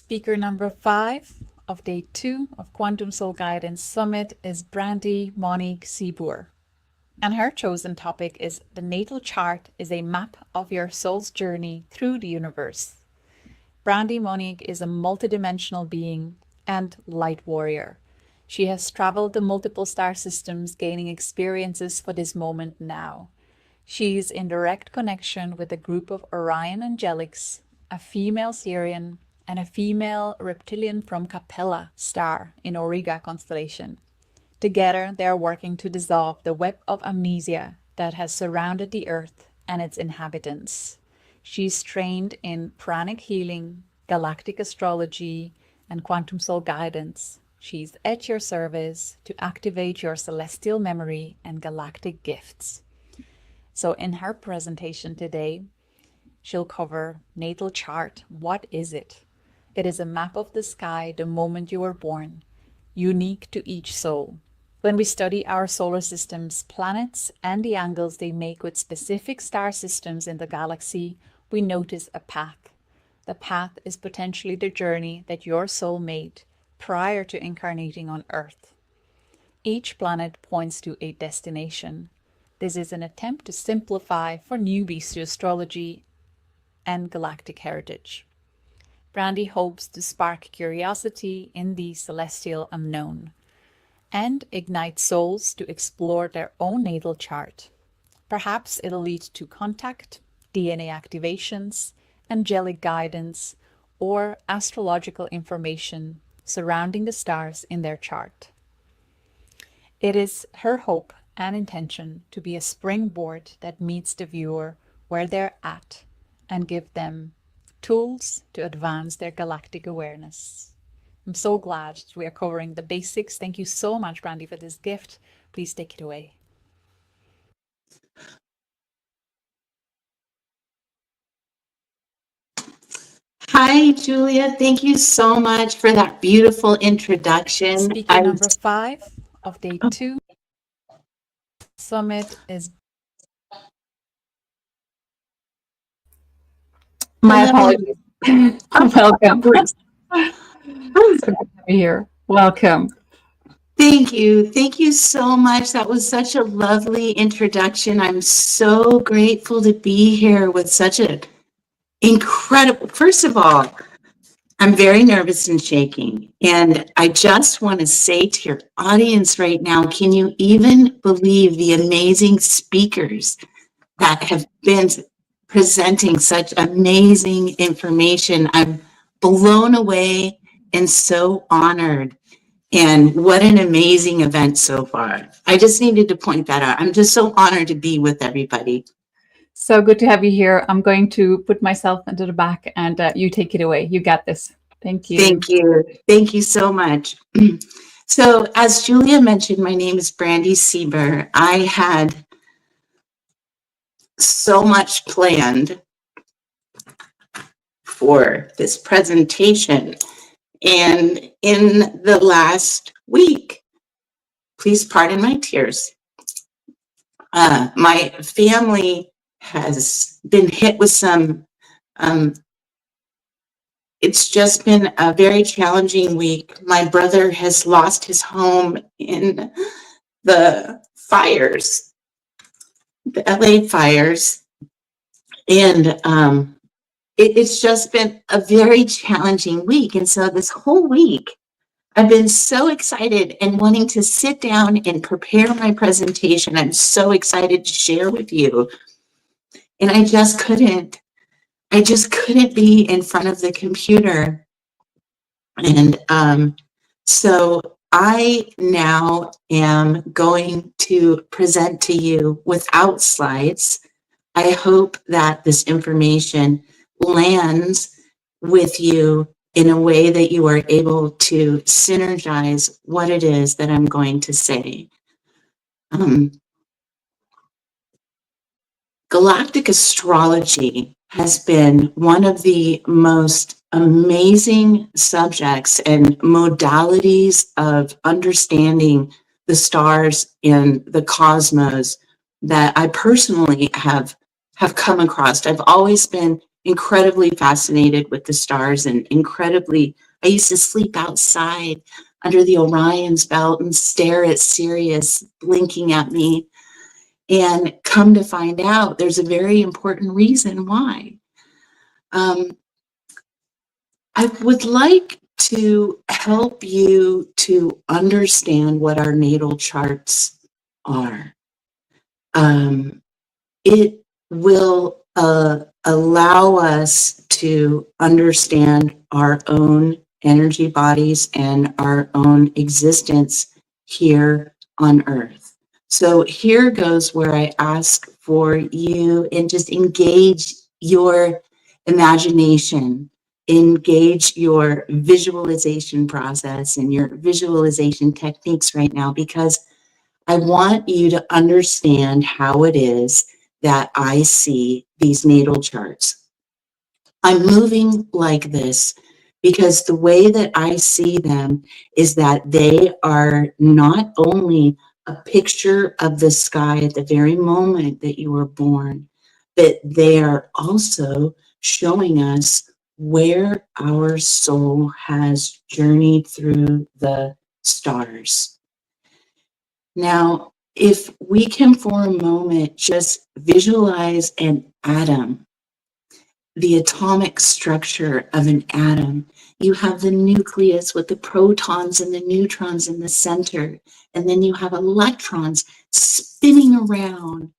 Speaker number 5 of day 2 of Quantum Soul Guidance Summit is Brandy Monique Seeboer. And her chosen topic is The Natal Chart is a Map of Your Soul's Journey Through the Universe. Brandy Monique is a multidimensional being and light warrior. She has traveled the multiple star systems, gaining experiences for this moment now. She is in direct connection with a group of Orion angelics, a female Sirian, and a female reptilian from Capella star in Auriga constellation. Together, they are working to dissolve the web of amnesia that has surrounded the Earth and its inhabitants. She's trained in pranic healing, galactic astrology, and quantum soul guidance. She's at your service to activate your celestial memory and galactic gifts. So in her presentation today, she'll cover natal chart. What is it? It is a map of the sky the moment you were born, unique to each soul. When we study our solar system's planets and the angles they make with specific star systems in the galaxy, we notice a path. The path is potentially the journey that your soul made prior to incarnating on Earth. Each planet points to a destination. This is an attempt to simplify for newbies to astrology and galactic heritage. Brandy hopes to spark curiosity in the celestial unknown and ignite souls to explore their own natal chart. Perhaps it'll lead to contact, DNA activations, angelic guidance, or astrological information surrounding the stars in their chart. It is her hope and intention to be a springboard that meets the viewer where they're at and give them tools to advance their galactic awareness. I'm so glad we are covering the basics. Thank you so much, Brandy, for this gift. Please take it away. Hi, Julia. Thank you so much for that beautiful introduction. Speaker number 5 of day 2 summit is... My apologies. Welcome. So good to be here. Welcome. Thank you. Thank you so much. That was such a lovely introduction. I'm so grateful to be here with such an incredible, first of all, I'm very nervous and shaking. And I just want to say to your audience right now, can you even believe the amazing speakers that have been presenting such amazing information? I'm blown away and so honored. And what an amazing event so far. I just needed to point that out. I'm just so honored to be with everybody. So good to have you here. I'm going to put myself into the back and you take it away. You got this. Thank you. Thank you. Thank you so much. So as Julia mentioned, my name is Brandy Seeboer. I had so much planned for this presentation. And in the last week, please pardon my tears, my family has been hit with some, it's just been a very challenging week. My brother has lost his home in the fires, the LA fires. And it's just been a very challenging week. And so this whole week, I've been so excited and wanting to sit down and prepare my presentation. I'm so excited to share with you. And I just couldn't be in front of the computer. And so I now am going to present to you without slides. I hope that this information lands with you in a way that you are able to synergize what it is that I'm going to say. Galactic astrology has been one of the most amazing subjects and modalities of understanding the stars and the cosmos that I personally have come across. I've always been incredibly fascinated with the stars and I used to sleep outside under the Orion's belt and stare at Sirius blinking at me, and come to find out there's a very important reason why. I would like to help you to understand what our natal charts are. It will allow us to understand our own energy bodies and our own existence here on Earth. So here goes where I ask for you and just engage your imagination, engage your visualization process and your visualization techniques right now, because I want you to understand how it is that I see these natal charts. I'm moving like this because the way that I see them is that they are not only a picture of the sky at the very moment that you were born, but they are also showing us where our soul has journeyed through the stars. Now, if we can for a moment just visualize an atom, the atomic structure of an atom, you have the nucleus with the protons and the neutrons in the center, and then you have electrons spinning around,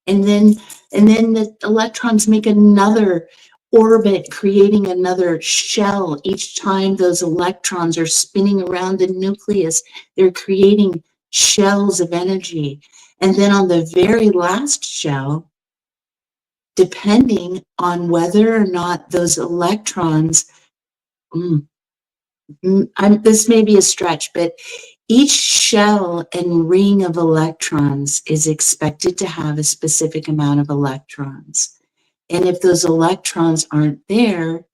and then the electrons make another orbit, creating another shell. Each time those electrons are spinning around the nucleus, they're creating shells of energy. And then on the very last shell, depending on whether or not those electrons, this may be a stretch, but each shell and ring of electrons is expected to have a specific amount of electrons. And if those electrons aren't there,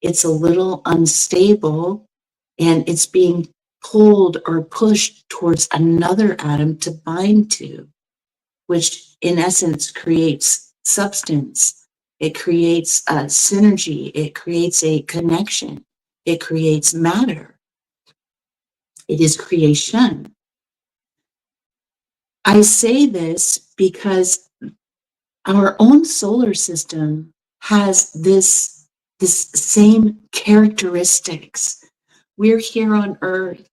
it's a little unstable and it's being pulled or pushed towards another atom to bind to, which in essence creates substance. It creates a synergy. It creates a connection. It creates matter. It is creation. I say this because our own solar system has this same characteristics. We're here on Earth,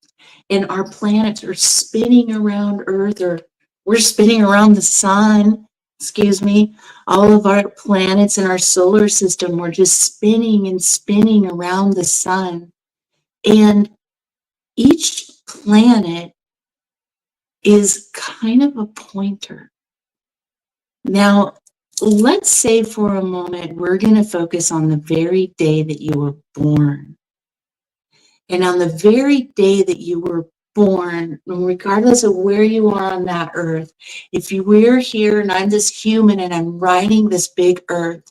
and our planets are spinning around Earth, or we're spinning around the sun, excuse me. All of our planets in our solar system, we're just spinning and spinning around the sun. And each planet is kind of a pointer. Now, let's say for a moment, we're going to focus on the very day that you were born. And on the very day that you were born, regardless of where you are on that earth, if you were here and I'm this human and I'm riding this big earth,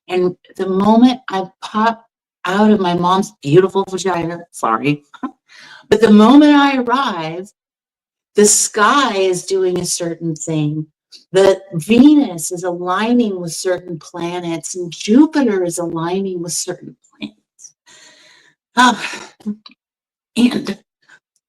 and the moment I pop out of my mom's beautiful vagina, sorry, but the moment I arrive, the sky is doing a certain thing. The Venus is aligning with certain planets, and Jupiter is aligning with certain planets. And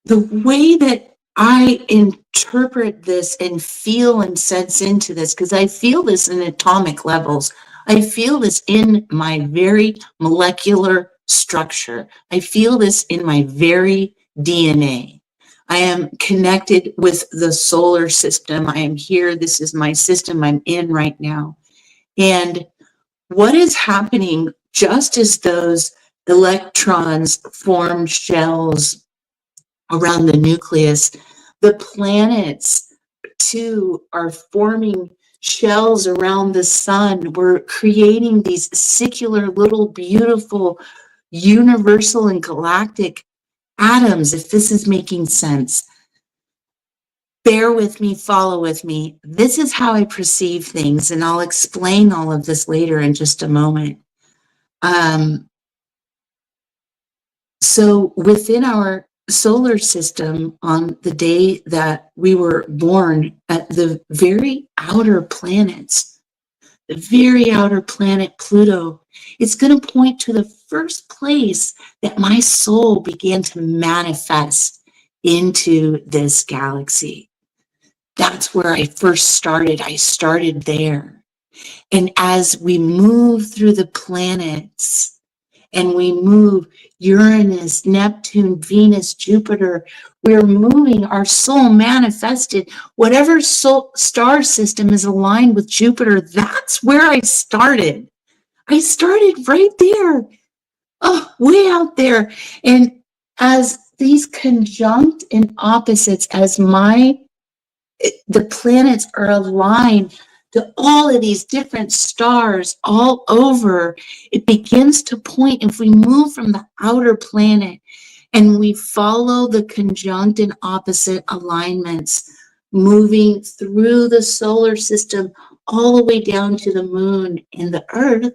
the way that I interpret this and feel and sense into this, because I feel this in atomic levels, I feel this in my very molecular structure. I feel this in my very DNA. I am connected with the solar system. I am here. This is my system I'm in right now. And what is happening, just as those electrons form shells around the nucleus, the planets too are forming shells around the sun. We're creating these circular little beautiful universal and galactic atoms, if this is making sense. Bear with me, follow with me. This is how I perceive things, and I'll explain all of this later in just a moment. So within our solar system, on the day that we were born, at the very outer planets, the very outer planet Pluto. It's going to point to the first place that my soul began to manifest into this galaxy. That's where I first started. I started there. And as we move through the planets and we move Uranus, Neptune, Venus, Jupiter, we're moving, our soul manifested. Whatever star system is aligned with Jupiter, that's where I started. I started right there, way out there. And as these conjunct and opposites, as the planets are aligned to all of these different stars all over, it begins to point, if we move from the outer planet and we follow the conjunct and opposite alignments, moving through the solar system all the way down to the moon and the earth,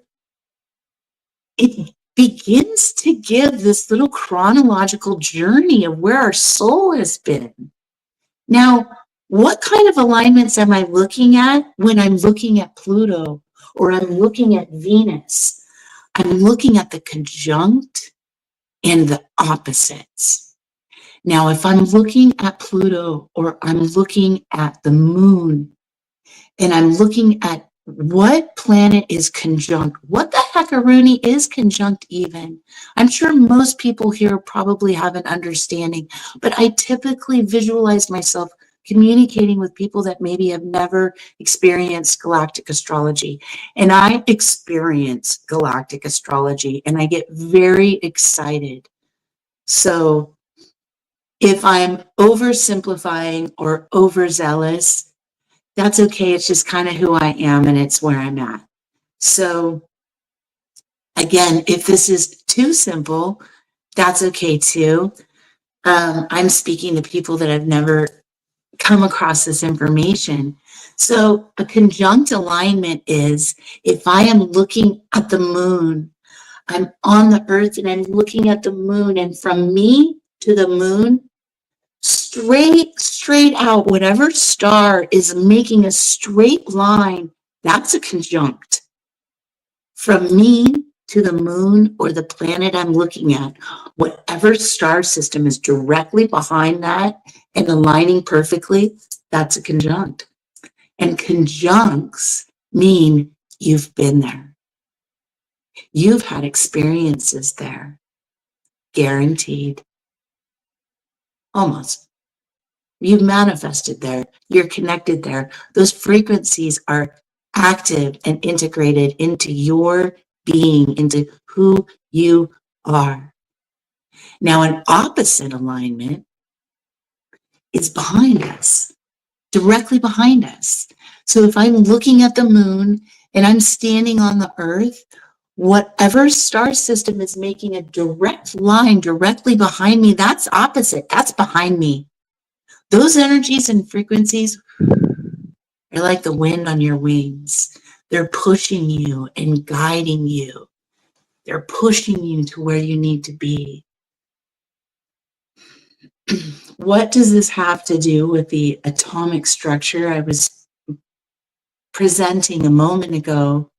it begins to give this little chronological journey of where our soul has been. Now, what kind of alignments am I looking at when I'm looking at Pluto or I'm looking at Venus? I'm looking at the conjunct and the opposites. Now, if I'm looking at Pluto or I'm looking at the moon and I'm looking at what planet is conjunct, what the heckaroonie is conjunct even? I'm sure most people here probably have an understanding, but I typically visualize myself communicating with people that maybe have never experienced galactic astrology. And I experience galactic astrology and I get very excited. So if I'm oversimplifying or overzealous, that's okay. It's just kind of who I am and it's where I'm at. So again, if this is too simple, that's okay too. I'm speaking to people that have never come across this information. So a conjunct alignment is if I am looking at the moon, I'm on the earth and I'm looking at the moon, and from me to the moon, straight out, whatever star is making a straight line, that's a conjunct. From me to the moon or the planet I'm looking at, whatever star system is directly behind that and aligning perfectly, that's a conjunct. And conjuncts mean you've been there. You've had experiences there. Guaranteed. Almost. You've manifested there. You're connected there. Those frequencies are active and integrated into your being, into who you are. Now, an opposite alignment is behind us, directly behind us. So if I'm looking at the moon and I'm standing on the earth, whatever star system is making a direct line directly behind me, that's opposite. That's behind me. Those energies and frequencies are like the wind on your wings. They're pushing you and guiding you. They're pushing you to where you need to be. What does this have to do with the atomic structure I was presenting a moment ago?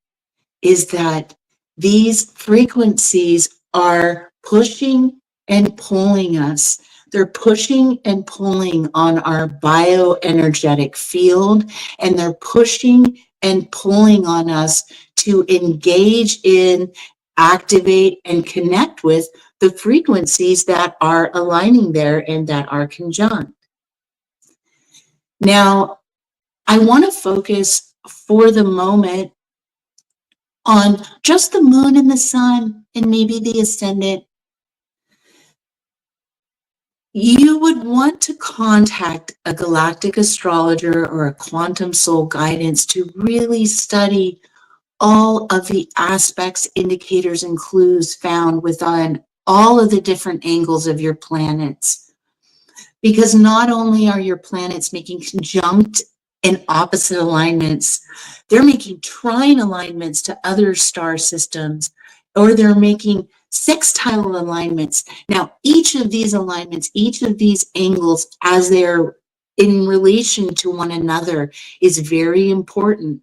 Is that these frequencies are pushing and pulling us. They're pushing and pulling on our bioenergetic field, and they're pushing and pulling on us to engage in, activate, and connect with the frequencies that are aligning there and that are conjunct. Now, I want to focus for the moment on just the moon and the sun and maybe the ascendant. You would want to contact a galactic astrologer or a quantum soul guidance to really study all of the aspects, indicators, and clues found within all of the different angles of your planets. Because not only are your planets making conjunct and opposite alignments, they're making trine alignments to other star systems, or they're making sextile alignments. Now, each of these alignments, each of these angles, as they're in relation to one another, is very important.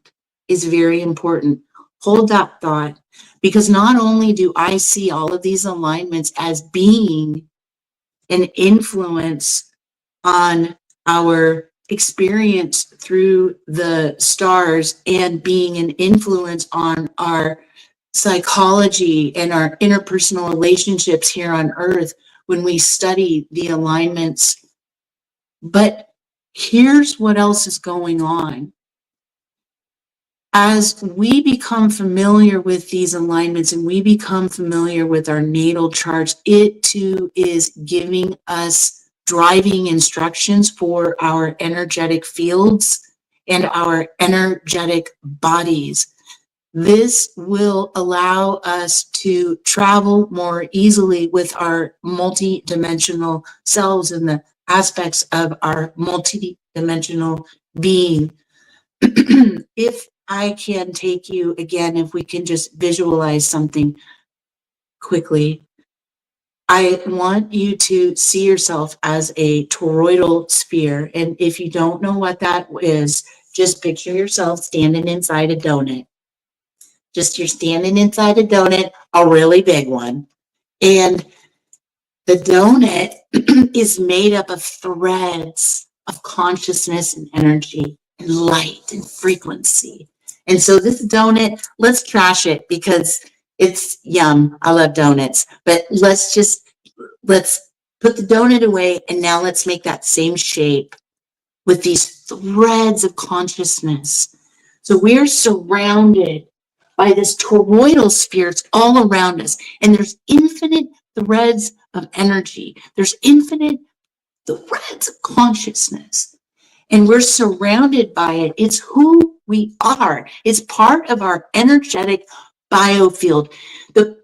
is very important. Hold that thought, because not only do I see all of these alignments as being an influence on our experience through the stars and being an influence on our psychology and our interpersonal relationships here on earth when we study the alignments. But here's what else is going on. As we become familiar with these alignments and we become familiar with our natal charts, it too is giving us driving instructions for our energetic fields and our energetic bodies. This will allow us to travel more easily with our multi-dimensional selves and the aspects of our multi-dimensional being. If I can take you again, if we can just visualize something quickly, I want you to see yourself as a toroidal sphere. And if you don't know what that is, just picture yourself standing inside a donut. Just you're standing inside a donut, a really big one. And the donut is made up of threads of consciousness and energy and light and frequency. And so this donut, let's trash it because it's yum. I love donuts. But let's put the donut away, and now let's make that same shape with these threads of consciousness. So we're surrounded by this toroidal sphere. It's all around us, and there's infinite threads of energy. There's infinite threads of consciousness, and we're surrounded by it. It's who we are. It's part of our energetic biofield. The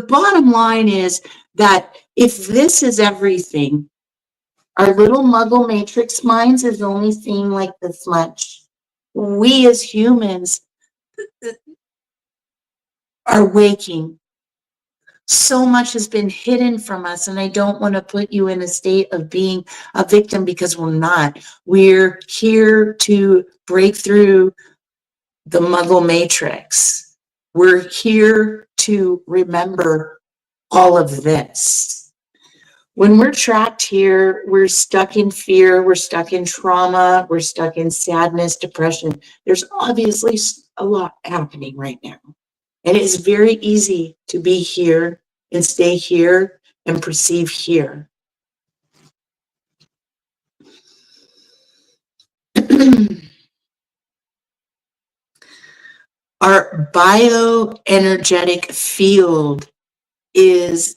bottom line is that if this is everything, our little muggle matrix minds is only seeing like this much. We as humans are waking. So much has been hidden from us, and I don't want to put you in a state of being a victim, because we're not. We're here to break through the muggle matrix. We're here to remember all of this. When we're trapped here, we're stuck in fear, we're stuck in trauma, we're stuck in sadness, depression. There's obviously a lot happening right now. And it is very easy to be here and stay here and perceive here. Our bioenergetic field is,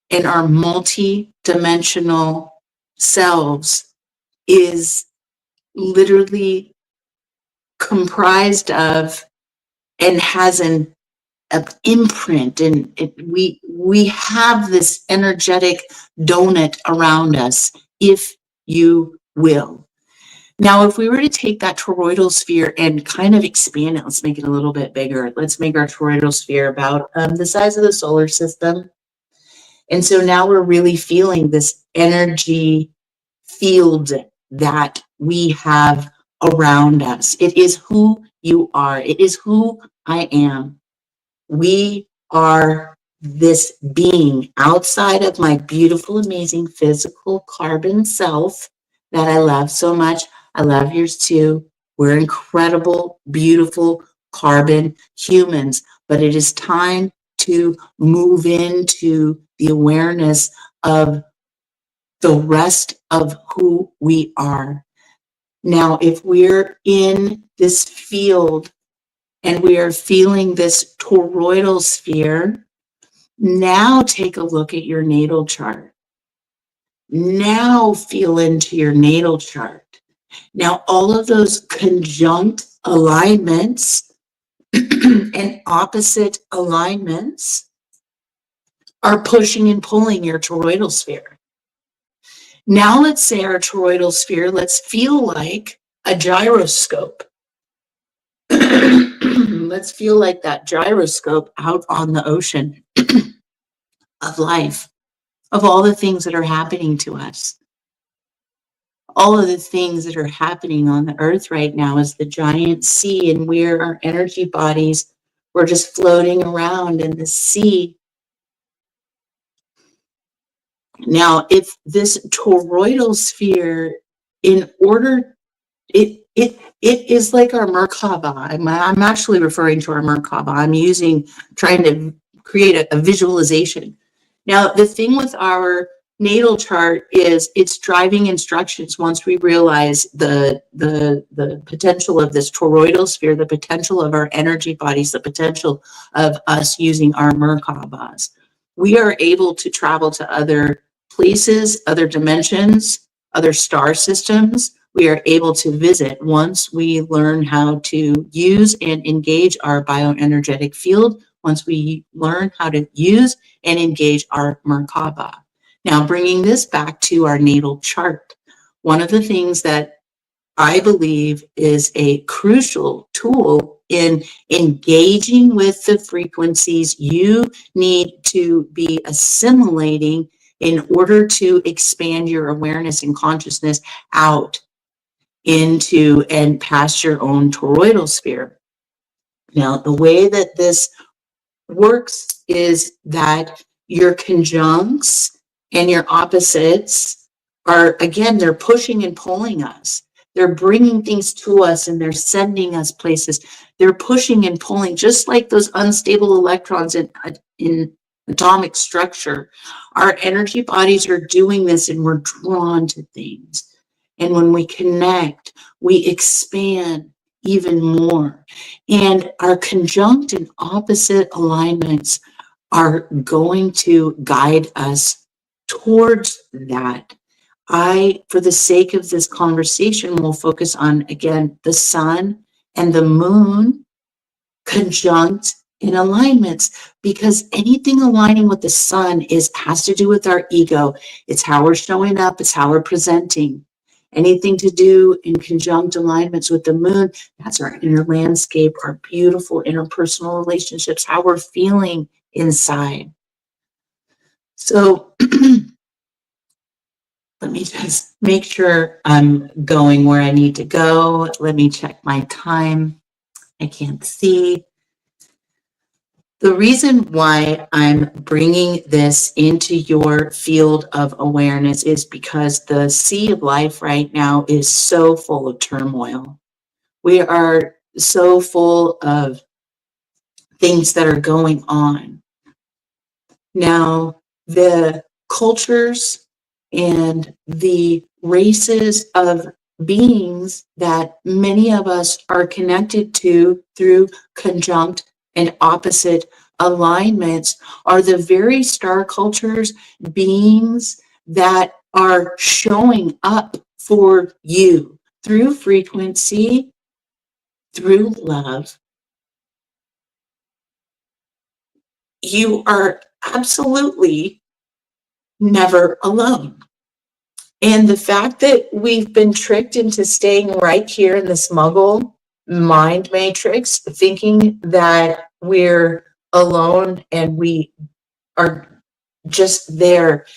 in our multi-dimensional selves, is literally comprised of and has an imprint, and we have this energetic donut around us, if you will. Now, if we were to take that toroidal sphere and kind of expand it, let's make it a little bit bigger. Let's make our toroidal sphere about the size of the solar system. And so now we're really feeling this energy field that we have around us. It is who you are. It is who I am. We are this being outside of my beautiful, amazing physical carbon self that I love so much. I love yours too. We're incredible, beautiful carbon humans, but it is time to move into the awareness of the rest of who we are. Now, if we're in this field and we are feeling this toroidal sphere, now take a look at your natal chart. Now feel into your natal chart. Now, all of those conjunct alignments and opposite alignments are pushing and pulling your toroidal sphere. Now, let's say our toroidal sphere, let's feel like a gyroscope. Let's feel like that gyroscope out on the ocean of life, of all the things that are happening to us. all of the things that are happening on the earth right now is the giant sea, and we're our energy bodies. We're just floating around in the sea. Now, if this toroidal sphere, in order, it is like our Merkaba. I'm actually referring to our Merkaba. Trying to create a visualization. Now, the thing with our natal chart is it's driving instructions. Once we realize the potential of this toroidal sphere, the potential of our energy bodies, the potential of us using our Merkabas, we are able to travel to other places, other dimensions, other star systems. We are able to visit once we learn how to use and engage our bioenergetic field, once we learn how to use and engage our Merkaba. Now, bringing this back to our natal chart, one of the things that I believe is a crucial tool in engaging with the frequencies you need to be assimilating in order to expand your awareness and consciousness out into and past your own toroidal sphere. Now, the way that this works is that your conjuncts and your opposites are, again, they're pushing and pulling us. They're bringing things to us and they're sending us places. They're pushing and pulling, just like those unstable electrons in atomic structure. Our energy bodies are doing this and we're drawn to things. And when we connect, we expand even more. And our conjunct and opposite alignments are going to guide us towards that. For the sake of this conversation, will focus on, again, the sun and the moon conjunct in alignments, because anything aligning with the sun has to do with our ego. It's how we're showing up. It's how we're presenting. Anything to do in conjunct alignments with the moon, that's our inner landscape, our beautiful interpersonal relationships, how we're feeling inside. So let me just make sure I'm going where I need to go. Let me check my time. I can't see. The reason why I'm bringing this into your field of awareness is because the sea of life right now is so full of turmoil. We are so full of things that are going on. Now, the cultures and the races of beings that many of us are connected to through conjunct and opposite alignments are the very star cultures, beings that are showing up for you through frequency, through love. You are absolutely never alone. And the fact that we've been tricked into staying right here in this muggle mind matrix, thinking that we're alone and we are just there.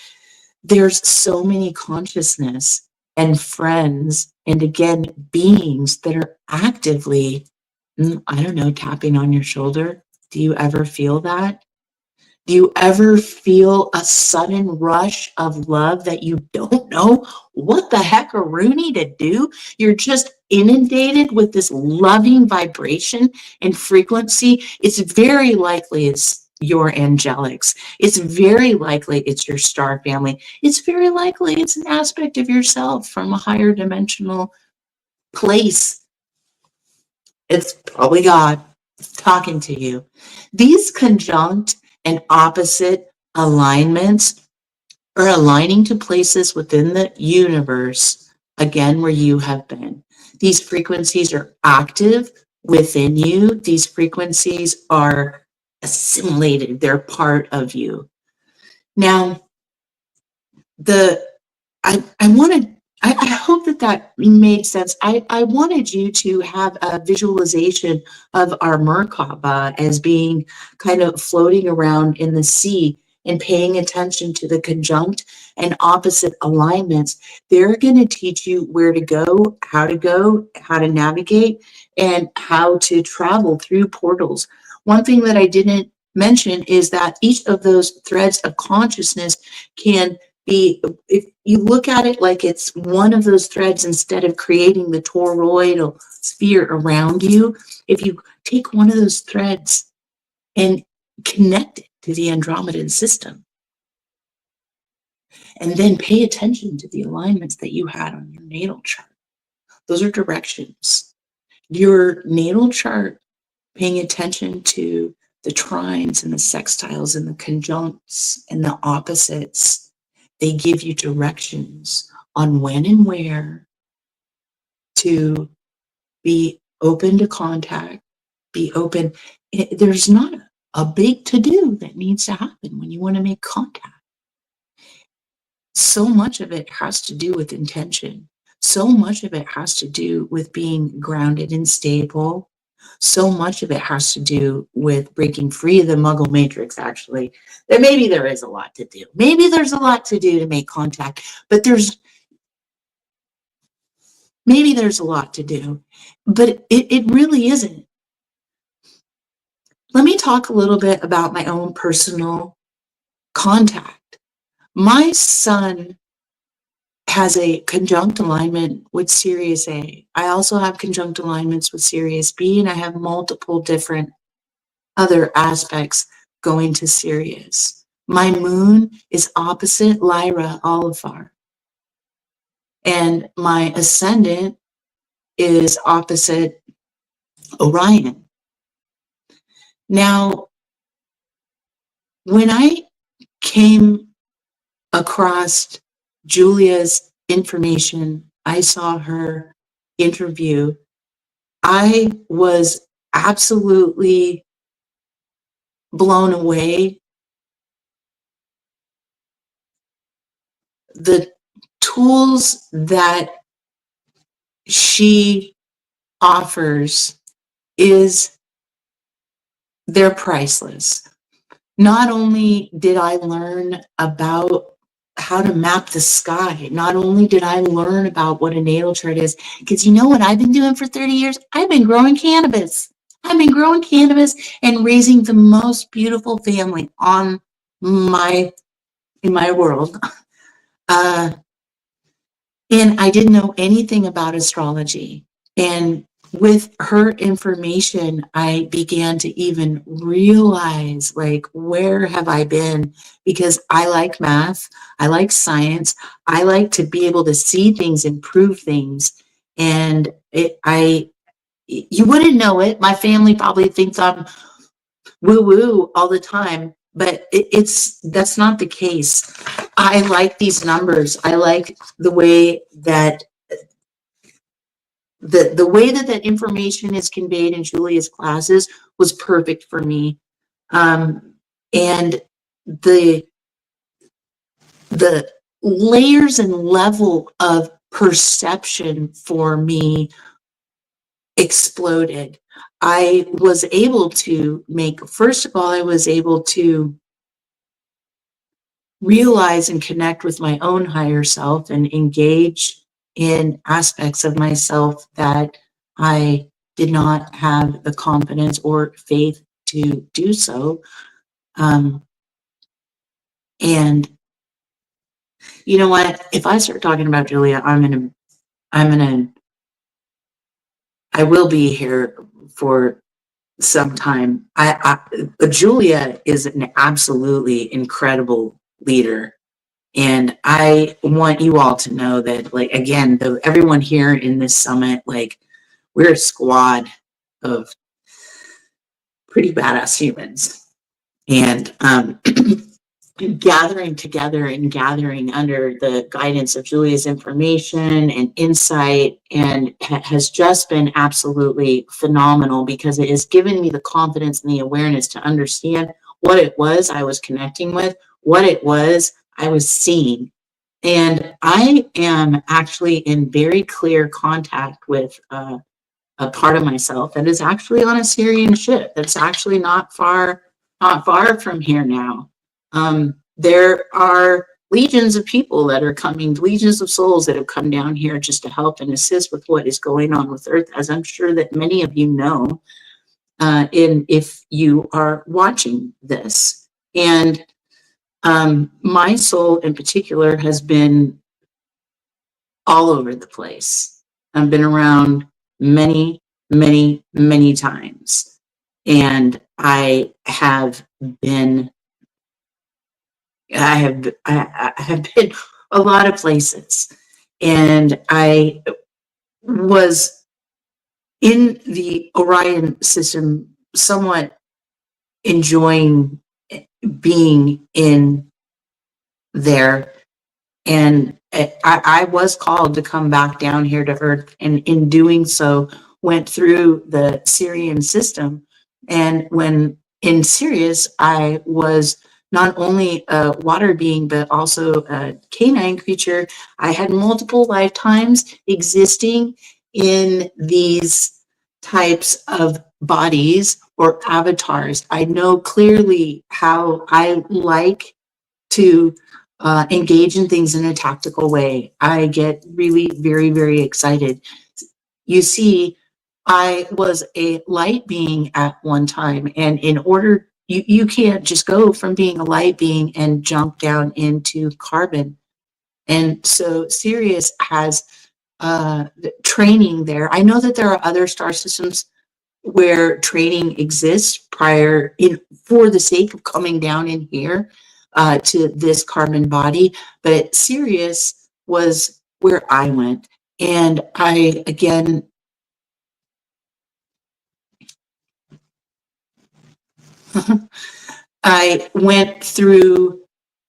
There's so many consciousness and friends and, again, beings that are actively, I don't know, tapping on your shoulder. Do you ever feel that? Do you ever feel a sudden rush of love that you don't know what the heck are Rooney to do? You're just inundated with this loving vibration and frequency. It's very likely it's your angelics. It's very likely it's your star family. It's very likely it's an aspect of yourself from a higher dimensional place. It's probably God talking to you. These conjunct and opposite alignments are aligning to places within the universe, again, where you have been. These frequencies are active within you. These frequencies are assimilated. They're part of you. Now, I hope that made sense. I wanted you to have a visualization of our Merkaba as being kind of floating around in the sea. and paying attention to the conjunct and opposite alignments, they're going to teach you where to go, how to navigate, and how to travel through portals. One thing that I didn't mention is that each of those threads of consciousness can be, if you look at it like it's one of those threads instead of creating the toroidal sphere around you, if you take one of those threads and connect it to the Andromedan system, and then pay attention to the alignments that you had on your natal chart. Those are directions. Your natal chart, paying attention to the trines and the sextiles and the conjuncts and the opposites, they give you directions on when and where to be open to contact, be open. There's not a big to-do that needs to happen when you want to make contact. So much of it has to do with intention. So much of it has to do with being grounded and stable. So much of it has to do with breaking free of the muggle matrix, actually. That maybe there is a lot to do. Maybe there's a lot to do to make contact, but maybe there's a lot to do, but it really isn't. Let me talk a little bit about my own personal contact. My son has a conjunct alignment with Sirius A. I also have conjunct alignments with Sirius B, and I have multiple different other aspects going to Sirius. My moon is opposite Lyra Olivar, and my ascendant is opposite Orion. Now, when I came across Julia's information, I saw her interview, I was absolutely blown away. The tools that she offers they're priceless. Not only did I learn about how to map the sky, not only did I learn about what a natal chart is, because you know what I've been doing for 30 years? I've been growing cannabis. I've been growing cannabis and raising the most beautiful family in my world. And I didn't know anything about astrology. And with her information, I began to even realize, like, where have I been? Because I like math, I like science, I like to be able to see things and prove things. And you wouldn't know it. My family probably thinks I'm woo-woo all the time, but that's not the case. I like these numbers. I like the way that the way that information is conveyed in Julia's classes was perfect for me. And the layers and level of perception for me exploded. I was able to first of all, I was able to realize and connect with my own higher self and engage in aspects of myself that I did not have the confidence or faith to do so. And you know what? If I start talking about Julia, I will be here for some time. Julia is an absolutely incredible leader. And I want you all to know that, like, again, everyone here in this summit, like, we're a squad of pretty badass humans. And gathering together and gathering under the guidance of Julia's information and insight and has just been absolutely phenomenal, because it has given me the confidence and the awareness to understand what it was I was connecting with, what it was I was seeing. And I am actually in very clear contact with a part of myself that is actually on a Syrian ship. That's actually not far from here now. There are legions of people that are coming, legions of souls that have come down here just to help and assist with what is going on with Earth, as I'm sure that many of you know, if you are watching this. And my soul in particular has been all over the place. I've been around many, many, many times. And I have been I have been a lot of places, and I was in the Orion system, somewhat enjoying being in there. And I was called to come back down here to Earth, and in doing so, went through the Syrian system. And when in Sirius, I was not only a water being, but also a canine creature. I had multiple lifetimes existing in these types of bodies or avatars. I know clearly how I like to engage in things in a tactical way. I get really very, very excited. You see, I was a light being at one time, and in order, you can't just go from being a light being and jump down into carbon. And so Sirius has training there. I know that there are other star systems where training exists prior in for the sake of coming down in here to this carbon body, but Sirius was where I went. And I again I went through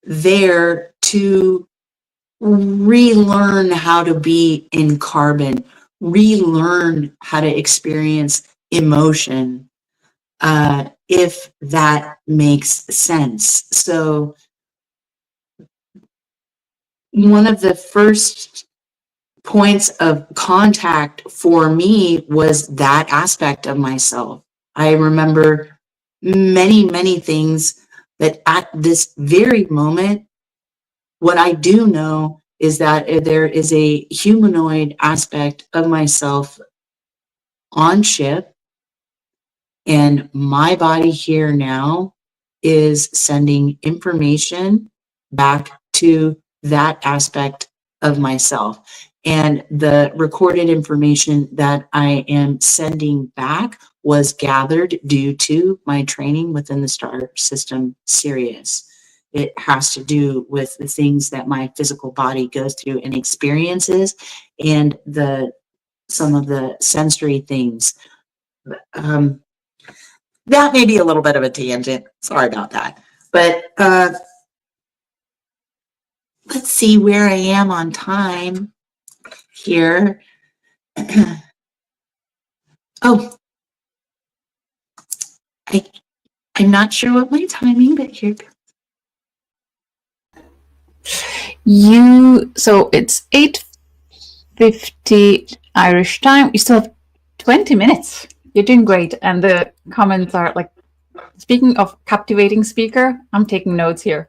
there to relearn how to be in carbon, relearn how to experience emotion, if that makes sense. So one of the first points of contact for me was that aspect of myself. I remember many, many things that at this very moment, what I do know is that there is a humanoid aspect of myself on ship, and my body here now is sending information back to that aspect of myself. And the recorded information that I am sending back was gathered due to my training within the star system Sirius. It has to do with the things that my physical body goes through and experiences, and some of the sensory things. Um, that may be a little bit of a tangent. Sorry about that. But let's see where I am on time here. Oh, I'm not sure what my timing, but here. So it's 8:50 Irish time. You still have 20 minutes. You're doing great. And the comments are like, speaking of captivating speaker, I'm taking notes here.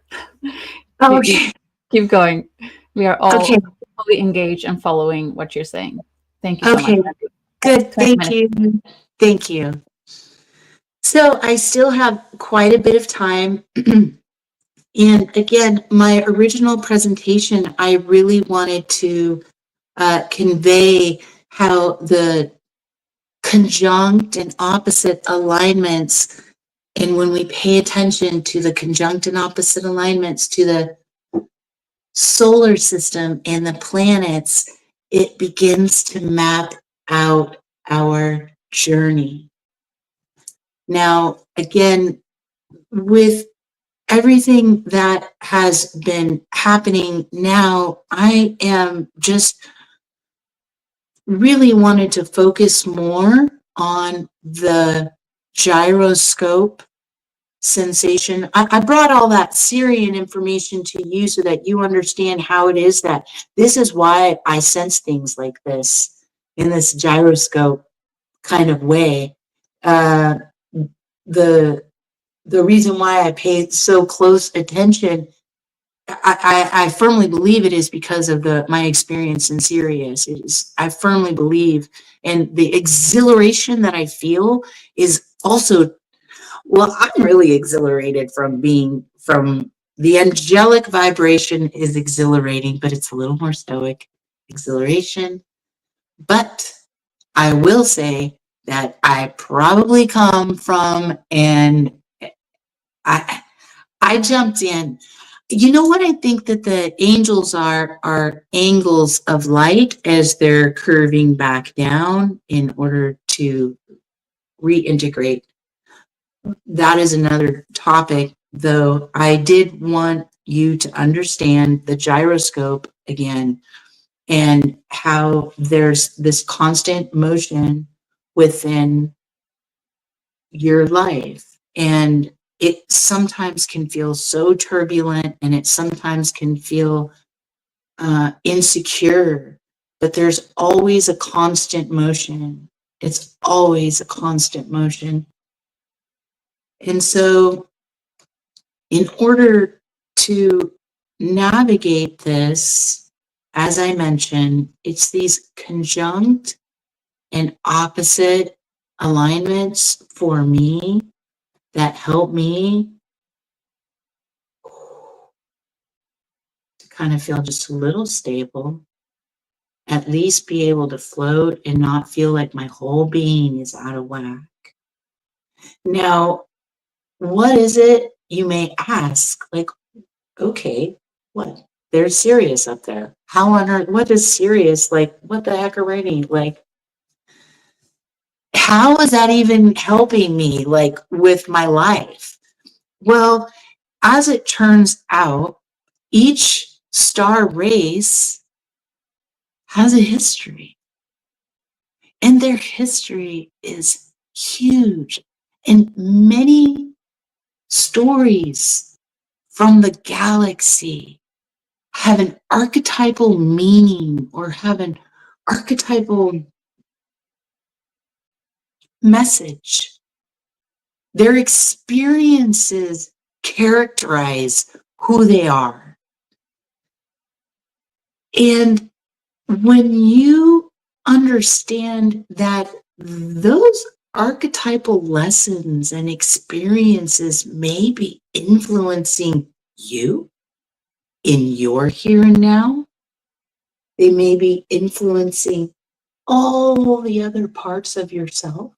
Okay. Keep going. We are all Okay. fully engaged and following what you're saying. Thank you so Okay. much. Good. Thank you. Thank you. So I still have quite a bit of time. And again, my original presentation, I really wanted to convey how the conjunct and opposite alignments, and when we pay attention to the conjunct and opposite alignments to the solar system and the planets, it begins to map out our journey. Now, again, with everything that has been happening now, I am just really wanted to focus more on the gyroscope sensation. I brought all that Syrian information to you so that you understand how it is that this is why I sense things like this in this gyroscope kind of way. The the reason why I paid so close attention, I firmly believe it is because of my experience in Sirius. I firmly believe, and the exhilaration that I feel is also, well, I'm really exhilarated from the angelic vibration is exhilarating, but it's a little more stoic exhilaration. But I will say that I probably come from, and I jumped in. You know what I think that the angels are angles of light as they're curving back down in order to reintegrate. That is another topic, though. I did want you to understand the gyroscope again and how there's this constant motion within your life. And it sometimes can feel so turbulent, and it sometimes can feel insecure, but there's always a constant motion. It's always a constant motion. And so, in order to navigate this, as I mentioned, it's these conjunct and opposite alignments for me that help me to kind of feel just a little stable, at least be able to float and not feel like my whole being is out of whack. Now, what is it, you may ask? Like, okay, what? There's Sirius up there. How on earth? What is Sirius? Like, what the heck are writing? Like, how is that even helping me, like, with my life? Well, as it turns out, each star race has a history, and their history is huge. And many stories from the galaxy have an archetypal meaning or have an archetypal message. Their experiences characterize who they are. And when you understand that those archetypal lessons and experiences may be influencing you in your here and now, they may be influencing all the other parts of yourself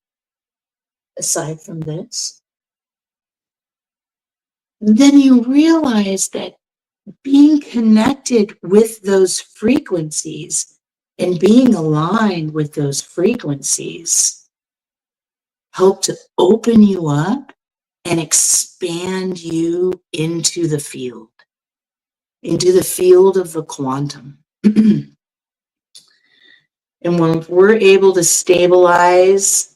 aside from this, then you realize that being connected with those frequencies and being aligned with those frequencies help to open you up and expand you into the field of the quantum. And when we're able to stabilize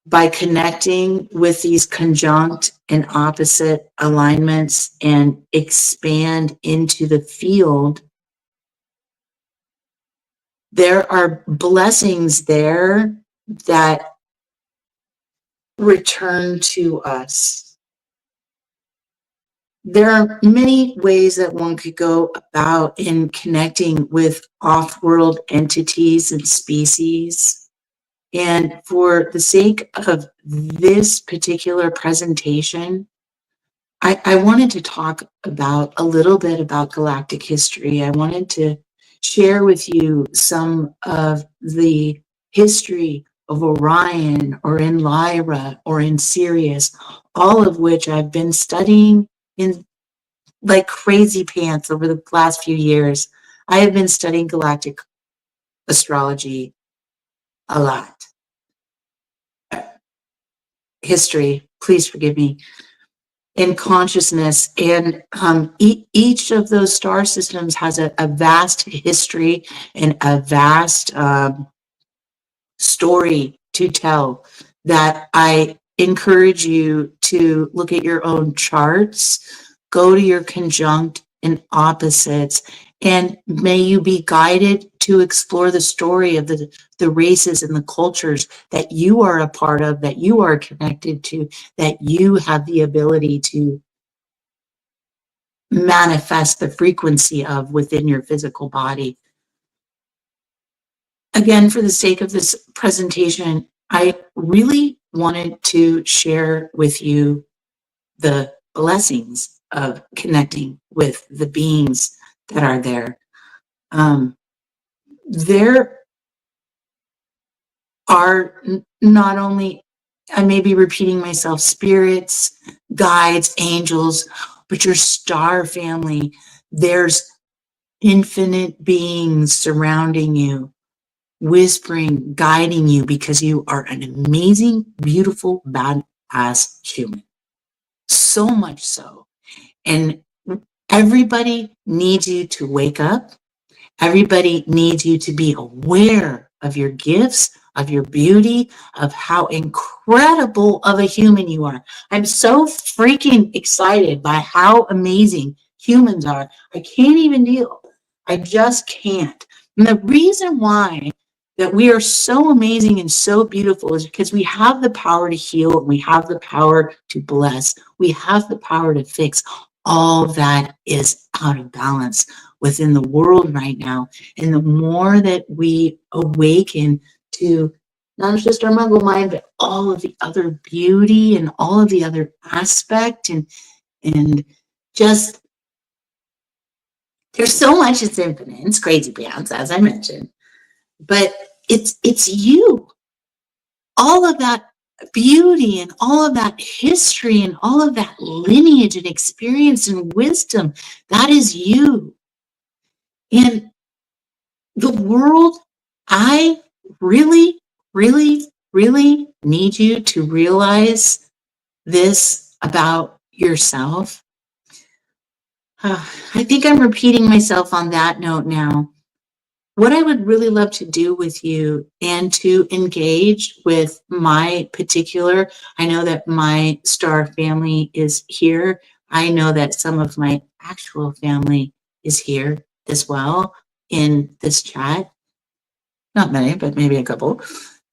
by connecting with these conjunct and opposite alignments and expand into the field, there are blessings there that return to us. There are many ways that one could go about in connecting with off-world entities and species. And for the sake of this particular presentation, I wanted to talk about a little bit about galactic history. I wanted to share with you some of the history of Orion or in Lyra or in Sirius, all of which I've been studying in like crazy pants over the last few years. I have been studying galactic astrology a lot. History, please forgive me, in consciousness. And each of those star systems has a vast history and a vast story to tell that I encourage you to look at your own charts, go to your conjunct and opposites, And may you be guided to explore the story of the races and the cultures that you are a part of, that you are connected to, that you have the ability to manifest the frequency of within your physical body. Again, for the sake of this presentation, I really wanted to share with you the blessings of connecting with the beings that are there. There are not only, I may be repeating myself, spirits, guides, angels, but your star family. There's infinite beings surrounding you, whispering, guiding you, because you are an amazing, beautiful, badass human. So much so. And everybody needs you to wake up. Everybody needs you to be aware of your gifts, of your beauty, of how incredible of a human you are. I'm so freaking excited by how amazing humans are. I can't even deal. I just can't. And the reason why that we are so amazing and so beautiful is because we have the power to heal, and we have the power to bless. We have the power to fix all that is out of balance within the world right now. And the more that we awaken to not just our muggle mind, but all of the other beauty and all of the other aspect, and just there's so much that's infinite. It's crazy pants, as I mentioned. But it's you. All of that beauty and all of that history and all of that lineage and experience and wisdom, that is you. And the world, I really, really, really need you to realize this about yourself. I think I'm repeating myself on that note now. What I would really love to do with you and to engage with my particular, I know that my star family is here. I know that some of my actual family is here as well in this chat. Not many, but maybe a couple.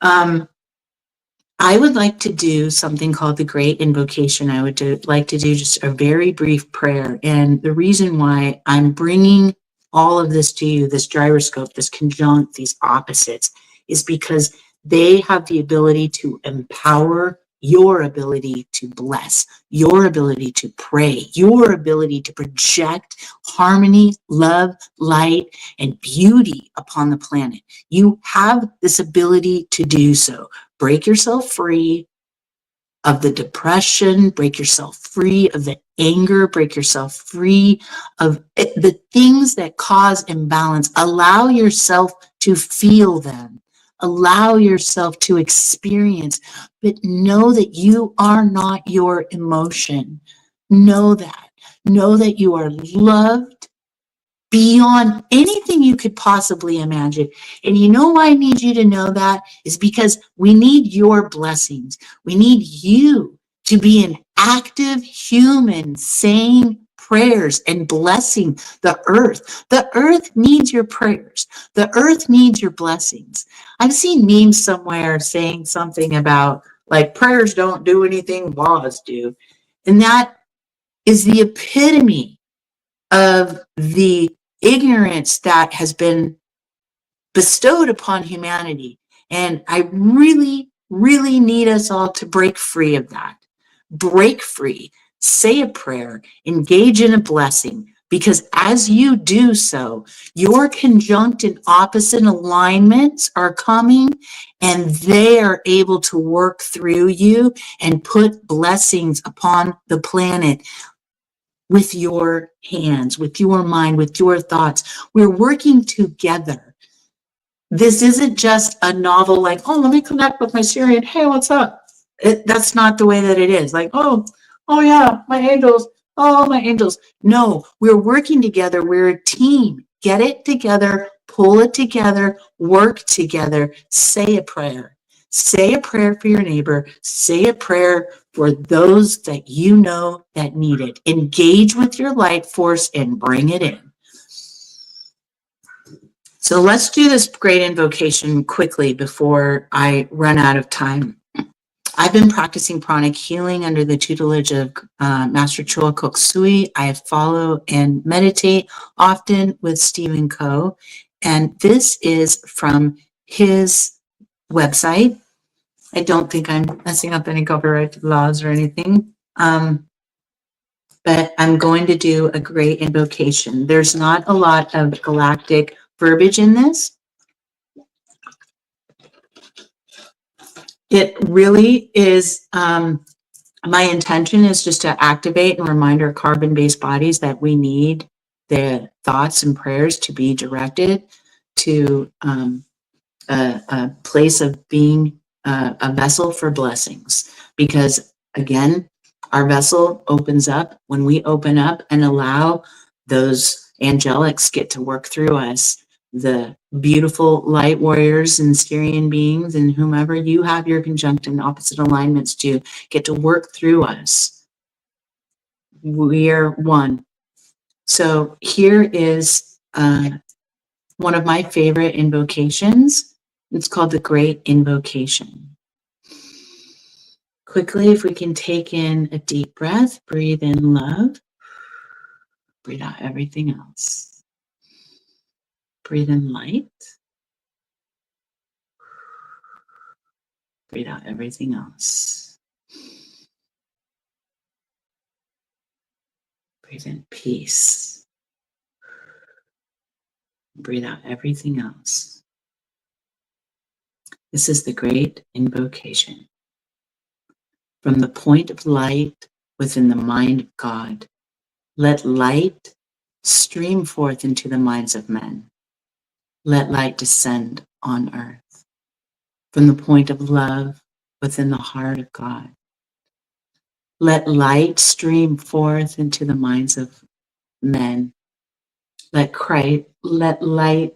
I would like to do something called the Great Invocation. I would like to do just a very brief prayer. And the reason why I'm bringing all of this to you, this gyroscope, this conjunct, these opposites, is because they have the ability to empower your ability to bless, your ability to pray, your ability to project harmony, love, light, and beauty upon the planet. You have this ability to do so. Break yourself free of the depression, break yourself free of the anger, break yourself free of the things that cause imbalance. Allow yourself to feel them. Allow yourself to experience, but know that you are not your emotion. Know that. Know that you are loved beyond anything you could possibly imagine. And you know why I need you to know that is because we need your blessings. We need you to be an active human saying prayers and blessing the earth. The earth needs your prayers. The earth needs your blessings. I've seen memes somewhere saying something about like prayers don't do anything, laws do. And that is the epitome of the ignorance that has been bestowed upon humanity. And I really, really need us all to break free of that. Break free, say a prayer, engage in a blessing, because as you do so, your conjunct and opposite alignments are coming and they are able to work through you and put blessings upon the planet with your hands, with your mind, with your thoughts. We're working together. This isn't just a novel like, oh, let me connect with my Syrian. Hey, what's up? That's not the way that it is. Like, oh yeah, my angels. Oh, my angels. No, we're working together. We're a team. Get it together, pull it together, work together, say a prayer. Say a prayer for your neighbor. Say a prayer for those that you know that need it. Engage with your light force and bring it in. So let's do this great invocation quickly before I run out of time. I've been practicing pranic healing under the tutelage of Master Choa Kok Sui. I follow and meditate often with Stephen Coe, and this is from his website. I don't think I'm messing up any copyright laws or anything, but I'm going to do a great invocation. There's not a lot of galactic verbiage in this. It really is, my intention is just to activate and remind our carbon-based bodies that we need the thoughts and prayers to be directed to a place of being a vessel for blessings. Because again, our vessel opens up when we open up and allow those angelics get to work through us, the beautiful light warriors and Styrian beings and whomever you have your conjunct and opposite alignments to get to work through us. We are one. So here is one of my favorite invocations. It's called the Great Invocation. Quickly, if we can take in a deep breath, breathe in love, breathe out everything else. Breathe in light, breathe out everything else. Breathe in peace, breathe out everything else. This is the Great Invocation. From the point of light within the mind of God, let light stream forth into the minds of men. Let light descend on earth. From the point of love within the heart of God, let light stream forth into the minds of men. Let light.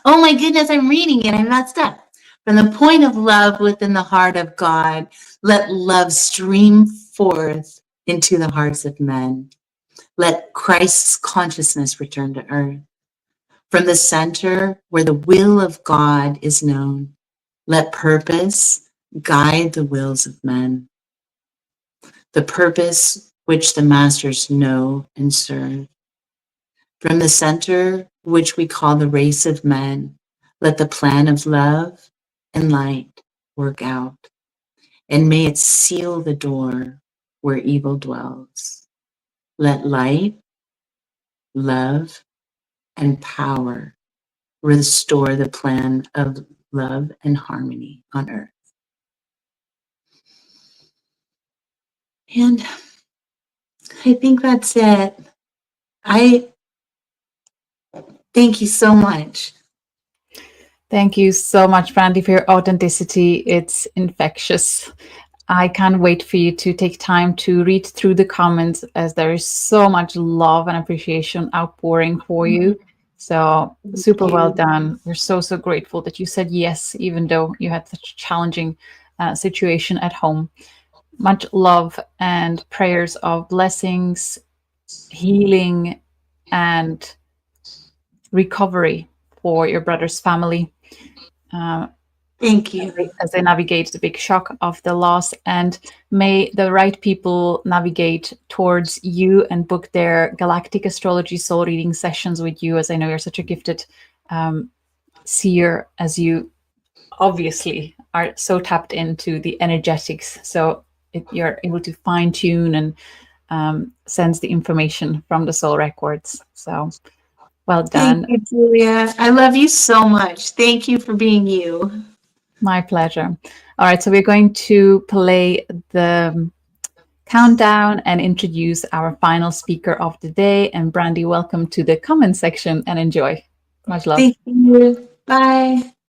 Oh my goodness, I'm reading it. I messed up. From the point of love within the heart of God, let love stream forth into the hearts of men. Let Christ's consciousness return to earth. From the center where the will of God is known, let purpose guide the wills of men. The purpose which the masters know and serve. From the center which we call the race of men, let the plan of love and light work out, and may it seal the door where evil dwells. Let light, love, and power restore the plan of love and harmony on earth. And I think that's it. I thank you so much. Thank you so much, Brandy, for your authenticity. It's infectious. I can't wait for you to take time to read through the comments, as there is so much love and appreciation outpouring for you. So super well done. We're so grateful that you said yes, even though you had such a challenging situation at home. Much love and prayers of blessings, healing, and recovery for your brother's family. Thank you. As they navigate the big shock of the loss, and may the right people navigate towards you and book their galactic astrology soul reading sessions with you, as I know you're such a gifted seer, as you obviously are so tapped into the energetics. So you're able to fine tune and sense the information from the soul records. So well done. Thank you, Julia. I love you so much. Thank you for being you. My pleasure. All right, so we're going to play the countdown and introduce our final speaker of the day. And Brandy, welcome to the comment section and enjoy. Much love. Thank you. Bye.